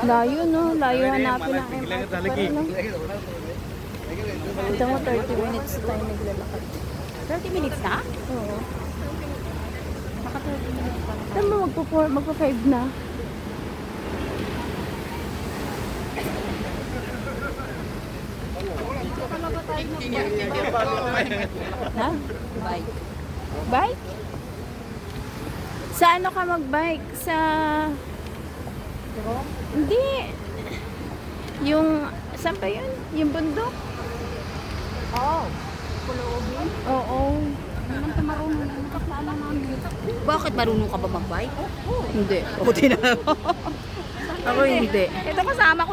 Layo, no? Layo hanapin ang MRT para, no? Ito mo, 30 minutes tayo naglalakad. 30 minutes na? Oo. Baka 30 minutes pa. Ito mo, magpa-5 na. Ha? Bye. Bike? Sa ano ka mag-bike? Sa... Hindi. Yung... Saan pa yun? Yung bundok? Oh. Puloobin? Oo. Naman ka marunong. Nakasala namin. Bakit marunong ka ba mag-bike? Hindi. Buti na. Ako hindi. Ito kasama ko.